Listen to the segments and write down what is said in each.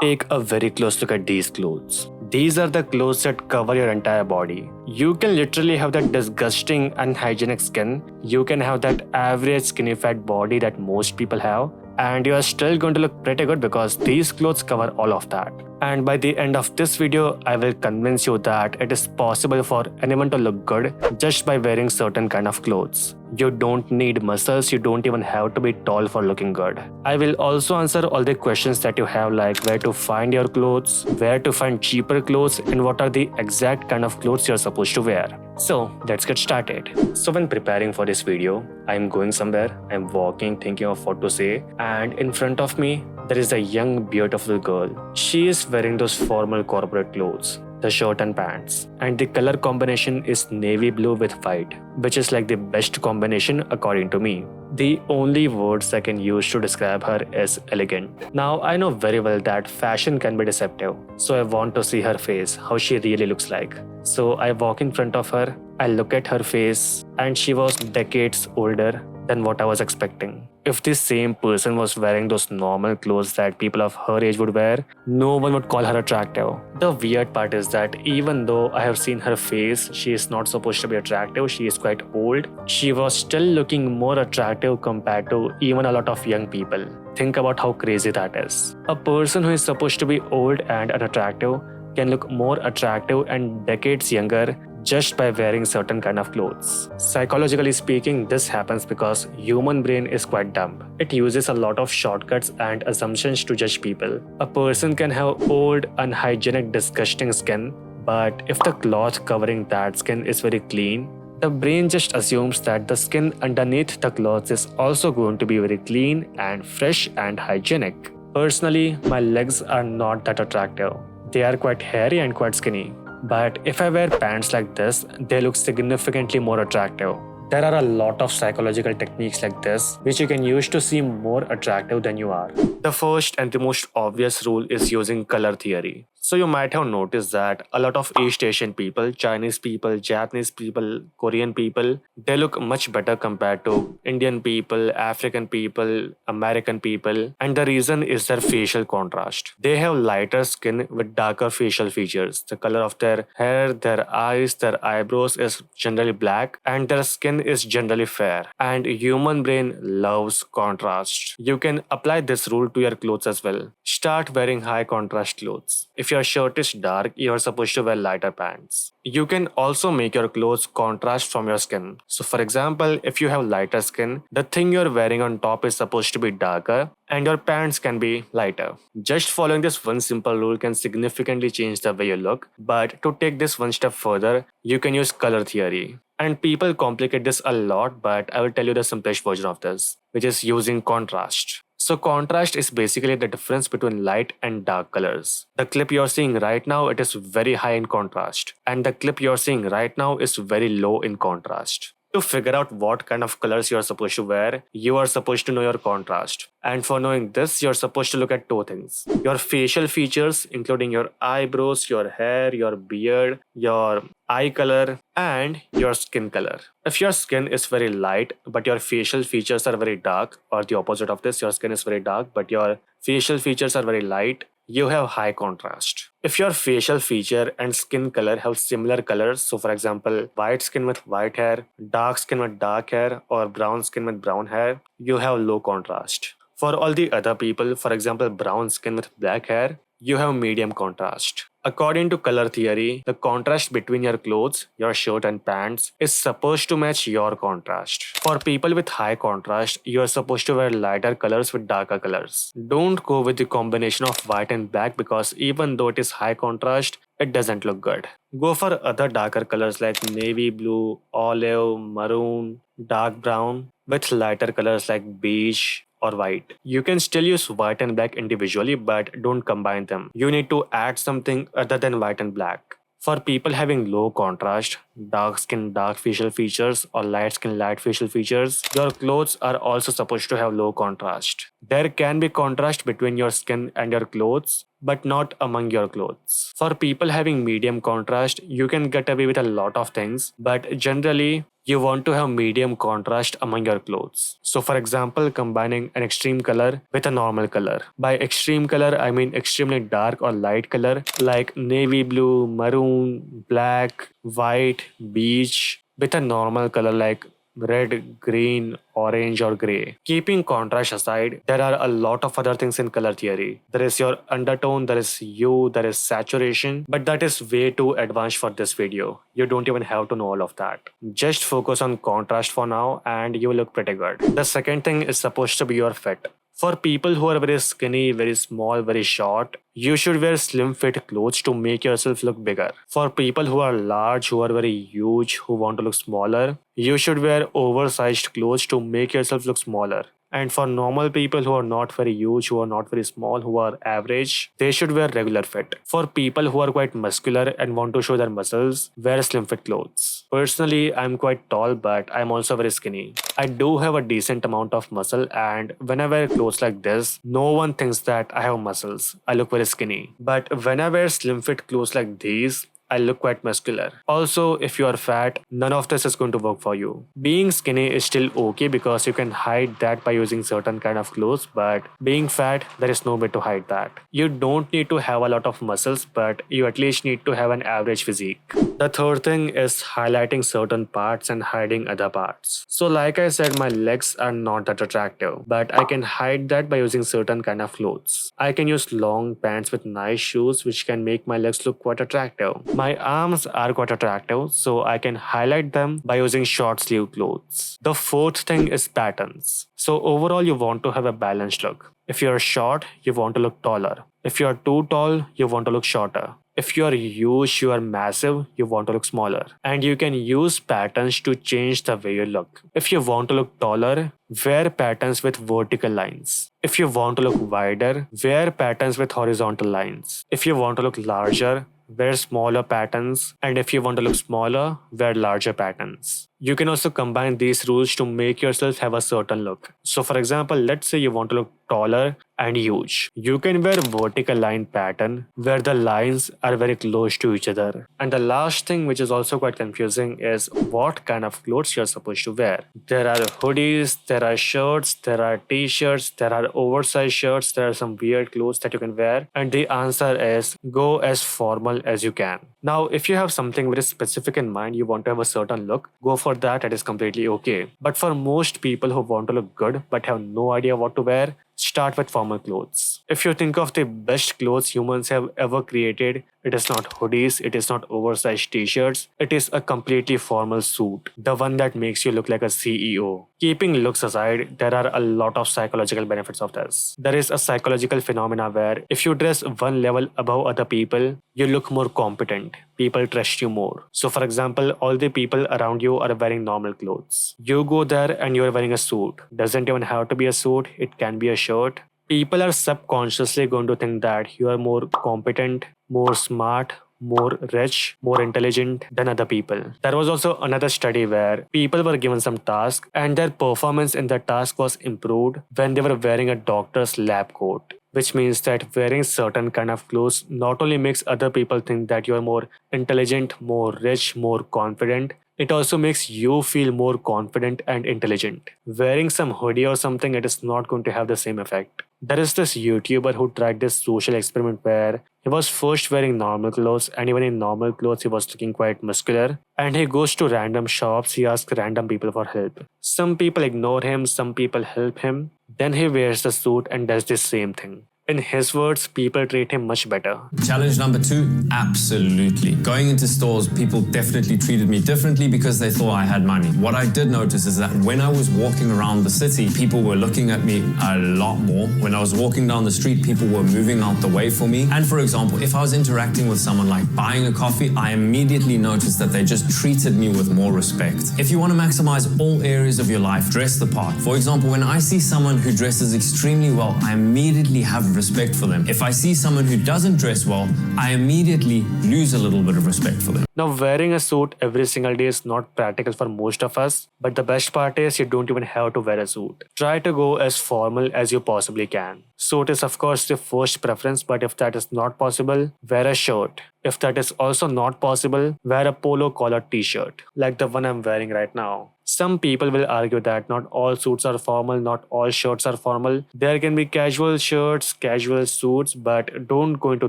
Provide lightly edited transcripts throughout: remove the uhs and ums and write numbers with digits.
Take a very close look at these clothes. These are the clothes that cover your entire body. You can literally have that disgusting, unhygienic skin. You can have that average skinny fat body that most people have. And you are still going to look pretty good because these clothes cover all of that. And by the end of this video, I will convince you that it is possible for anyone to look good just by wearing certain kind of clothes. You don't need muscles, you don't even have to be tall for looking good. I will also answer all the questions that you have, like where to find your clothes, where to find cheaper clothes, and what are the exact kind of clothes you're supposed to wear. So let's get started. So when preparing for this video, I'm going somewhere, I'm walking thinking of what to say, and in front of me there is a young beautiful girl. She is wearing those formal corporate clothes, the shirt and pants, and the color combination is navy blue with white, which is like the best combination according to me. The only words I can use to describe her is elegant. Now I know very well that fashion can be deceptive, so I want to see her face, how she really looks like. So I walk in front of her, I look at her face, and she was decades older than what I was expecting. If this same person was wearing those normal clothes that people of her age would wear, no one would call her attractive. The weird part is that even though I have seen her face, she is not supposed to be attractive, she is quite old, she was still looking more attractive compared to even a lot of young people. Think about how crazy that is. A person who is supposed to be old and unattractive can look more attractive and decades younger just by wearing certain kind of clothes. Psychologically speaking, this happens because human brain is quite dumb. It uses a lot of shortcuts and assumptions to judge people. A person can have old, unhygienic, disgusting skin, but if the cloth covering that skin is very clean, the brain just assumes that the skin underneath the clothes is also going to be very clean and fresh and hygienic. Personally, my legs are not that attractive. They are quite hairy and quite skinny. But if I wear pants like this, they look significantly more attractive. There are a lot of psychological techniques like this which you can use to seem more attractive than you are. The first and the most obvious rule is using color theory. So you might have noticed that a lot of East Asian people, Chinese people, Japanese people, Korean people, they look much better compared to Indian people, African people, American people. And the reason is their facial contrast. They have lighter skin with darker facial features. The color of their hair, their eyes, their eyebrows is generally black, and their skin is generally fair. And human brain loves contrast. You can apply this rule to your clothes as well. Start wearing high contrast clothes. If your shirt is dark, you are supposed to wear lighter pants. You can also make your clothes contrast from your skin. So for example, if you have lighter skin, the thing you're wearing on top is supposed to be darker and your pants can be lighter. Just following this one simple rule can significantly change the way you look. But to take this one step further, you can use color theory. And people complicate this a lot, but I will tell you the simplest version of this, which is using contrast. So contrast is basically the difference between light and dark colors. The clip you're seeing right now, it is very high in contrast. And the clip you're seeing right now is very low in contrast. To figure out what kind of colors you're supposed to wear, you are supposed to know your contrast. And for knowing this, you're supposed to look at two things. Your facial features, including your eyebrows, your hair, your beard, your eye color, and your skin color. If your skin is very light, but your facial features are very dark, or the opposite of this, your skin is very dark, but your facial features are very light, you have high contrast. If your facial feature and skin color have similar colors, so for example, white skin with white hair, dark skin with dark hair, or brown skin with brown hair, you have low contrast. For all the other people, for example, brown skin with black hair, you have medium contrast. According to color theory, the contrast between your clothes, your shirt and pants is supposed to match your contrast. For people with high contrast, you are supposed to wear lighter colors with darker colors. Don't go with the combination of white and black because even though it is high contrast, it doesn't look good. Go for other darker colors like navy blue, olive, maroon, dark brown with lighter colors like beige or white. You can still use white and black individually, but don't combine them. You need to add something other than white and black. For people having low contrast, dark skin, dark facial features, or light skin, light facial features, your clothes are also supposed to have low contrast. There can be contrast between your skin and your clothes, but not among your clothes. For people having medium contrast, you can get away with a lot of things, but generally, you want to have medium contrast among your clothes. So for example, combining an extreme color with a normal color. By extreme color, I mean extremely dark or light color like navy blue, maroon, black, white, beige, with a normal color like red, green, orange or gray. Keeping contrast aside, there are a lot of other things in color theory. There is your undertone, there is hue, there is saturation, but that is way too advanced for this video. You don't even have to know all of that. Just focus on contrast for now and you will look pretty good. The second thing is supposed to be your fit. For people who are very skinny, very small, very short, you should wear slim fit clothes to make yourself look bigger. For people who are large, who are very huge, who want to look smaller, you should wear oversized clothes to make yourself look smaller. And for normal people who are not very huge, who are not very small, who are average, they should wear regular fit. For people who are quite muscular and want to show their muscles, wear slim fit clothes. Personally, I'm quite tall, but I'm also very skinny. I do have a decent amount of muscle, and when I wear clothes like this, no one thinks that I have muscles. I look very skinny. But when I wear slim fit clothes like these, I look quite muscular. Also, if you are fat, none of this is going to work for you. Being skinny is still okay because you can hide that by using certain kind of clothes, but being fat, there is no way to hide that. You don't need to have a lot of muscles, but you at least need to have an average physique. The third thing is highlighting certain parts and hiding other parts. So like I said, my legs are not that attractive, but I can hide that by using certain kind of clothes. I can use long pants with nice shoes which can make my legs look quite attractive. My arms are quite attractive, so I can highlight them by using short sleeve clothes. The fourth thing is patterns. So overall, you want to have a balanced look. If you're short, you want to look taller. If you're too tall, you want to look shorter. If you are huge, you are massive, you want to look smaller. And you can use patterns to change the way you look. If you want to look taller, wear patterns with vertical lines. If you want to look wider, wear patterns with horizontal lines. If you want to look larger, wear smaller patterns, and if you want to look smaller, wear larger patterns. You can also combine these rules to make yourself have a certain look. So for example, let's say you want to look taller and huge. You can wear vertical line pattern where the lines are very close to each other. And the last thing, which is also quite confusing, is what kind of clothes you're supposed to wear. There are hoodies, there are shirts, there are t-shirts, there are oversized shirts, there are some weird clothes that you can wear. And the answer is go as formal as you can. Now, if you have something very specific in mind, you want to have a certain look, go for that. It is completely okay. But for most people who want to look good but have no idea what to wear, start with formal clothes. If you think of the best clothes humans have ever created, it is not hoodies, it is not oversized t-shirts, it is a completely formal suit. The one that makes you look like a CEO. Keeping looks aside, there are a lot of psychological benefits of this. There is a psychological phenomena where if you dress one level above other people, you look more competent. People trust you more. So for example, all the people around you are wearing normal clothes. You go there and you are wearing a suit. Doesn't even have to be a suit, it can be a shirt. People are subconsciously going to think that you are more competent, more smart, more rich, more intelligent than other people. There was also another study where people were given some task and their performance in the task was improved when they were wearing a doctor's lab coat. Which means that wearing certain kind of clothes not only makes other people think that you are more intelligent, more rich, more confident, it also makes you feel more confident and intelligent. Wearing some hoodie or something, it is not going to have the same effect. There is this YouTuber who tried this social experiment where he was first wearing normal clothes, and even in normal clothes he was looking quite muscular, and he goes to random shops, he asks random people for help. Some people ignore him, some people help him. Then he wears the suit and does the same thing. In his words, people treat him much better. Challenge number 2, absolutely. Going into stores, people definitely treated me differently because they thought I had money. What I did notice is that when I was walking around the city, people were looking at me a lot more. When I was walking down the street, people were moving out the way for me. And for example, if I was interacting with someone like buying a coffee, I immediately noticed that they just treated me with more respect. If you want to maximize all areas of your life, dress the part. For example, when I see someone who dresses extremely well, I immediately have respect for them. If I see someone who doesn't dress well, I immediately lose a little bit of respect for them. Now, wearing a suit every single day is not practical for most of us, but the best part is you don't even have to wear a suit. Try to go as formal as you possibly can. Suit is, of course, the first preference, but if that is not possible, wear a shirt. If that is also not possible, wear a polo collared t shirt, like the one I'm wearing right now. Some people will argue that not all suits are formal, not all shirts are formal. There can be casual shirts, casual suits, but don't go into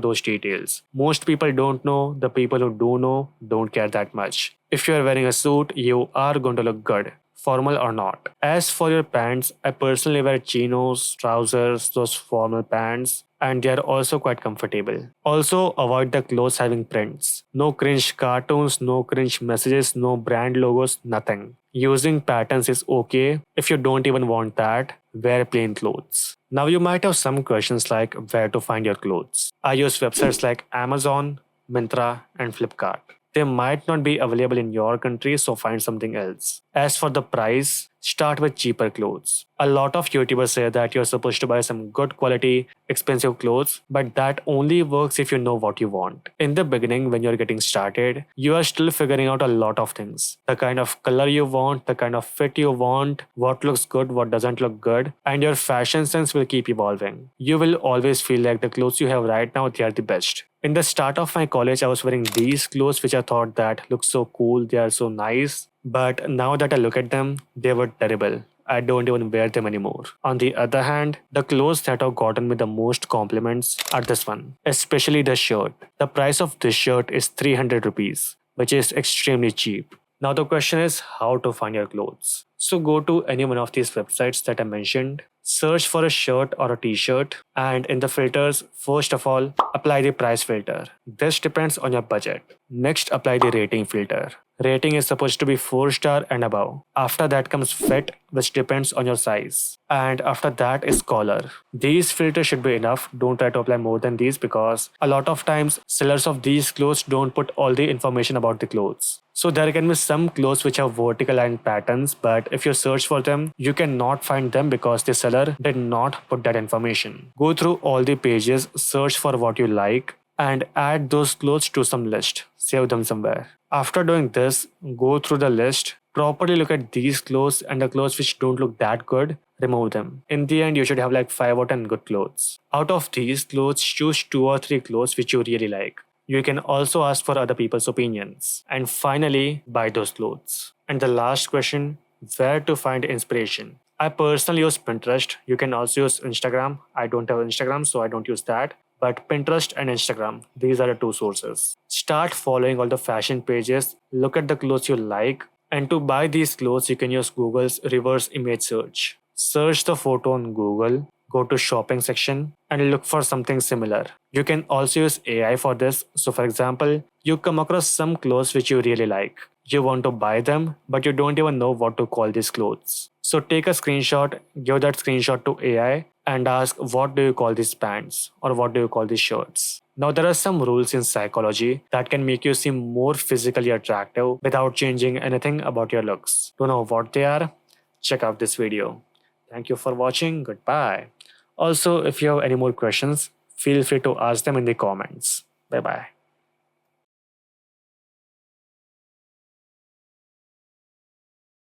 those details. Most people don't know, the people who do know don't care that much. If you are wearing a suit, you are going to look good, formal or not. As for your pants, I personally wear chinos, trousers, those formal pants, and they are also quite comfortable. Also, avoid the clothes having prints. No cringe cartoons, no cringe messages, no brand logos, nothing. Using patterns is okay. If you don't even want that, wear plain clothes. Now, you might have some questions like where to find your clothes. I use websites like Amazon, Myntra, and Flipkart. They might not be available in your country, so find something else. As for the price, start with cheaper clothes. A lot of YouTubers say that you're supposed to buy some good quality, expensive clothes, but that only works if you know what you want. In the beginning, when you're getting started, you are still figuring out a lot of things. The kind of color you want, the kind of fit you want, what looks good, what doesn't look good, and your fashion sense will keep evolving. You will always feel like the clothes you have right now, they are the best. In the start of my college, I was wearing these clothes which I thought that look so cool, they are so nice. But now that I look at them, they were terrible. I don't even wear them anymore. On the other hand, the clothes that have gotten me the most compliments are this one, especially the shirt. The price of this shirt is 300 rupees, which is extremely cheap. Now the question is how to find your clothes. So go to any one of these websites that I mentioned, search for a shirt or a t-shirt, and in the filters, first of all, apply the price filter. This depends on your budget. Next, apply the rating filter. Rating is supposed to be 4-star and above. After that comes fit, which depends on your size. And after that is color. These filters should be enough. Don't try to apply more than these because a lot of times sellers of these clothes don't put all the information about the clothes. So there can be some clothes which have vertical line patterns, but if you search for them, you cannot find them because the seller did not put that information. Go through all the pages, search for what you like, and add those clothes to some list. Save them somewhere. After doing this, go through the list, properly look at these clothes and the clothes which don't look that good, remove them. In the end, you should have like 5 or 10 good clothes. Out of these clothes, choose 2 or 3 clothes which you really like. You can also ask for other people's opinions. And finally, buy those clothes. And the last question, where to find inspiration? I personally use Pinterest. You can also use Instagram. I don't have Instagram, so I don't use that. But Pinterest and Instagram, these are the 2 sources. Start following all the fashion pages, look at the clothes you like, and to buy these clothes, you can use Google's reverse image search. Search the photo on Google, go to shopping section, and look for something similar. You can also use AI for this. So for example, you come across some clothes which you really like. You want to buy them, but you don't even know what to call these clothes. So take a screenshot, give that screenshot to AI, and ask what do you call these pants or what do you call these shirts. Now there are some rules in psychology that can make you seem more physically attractive without changing anything about your looks. To know what they are, check out this video. Thank you for watching. Goodbye. Also, if you have any more questions, feel free to ask them in the comments. Bye bye.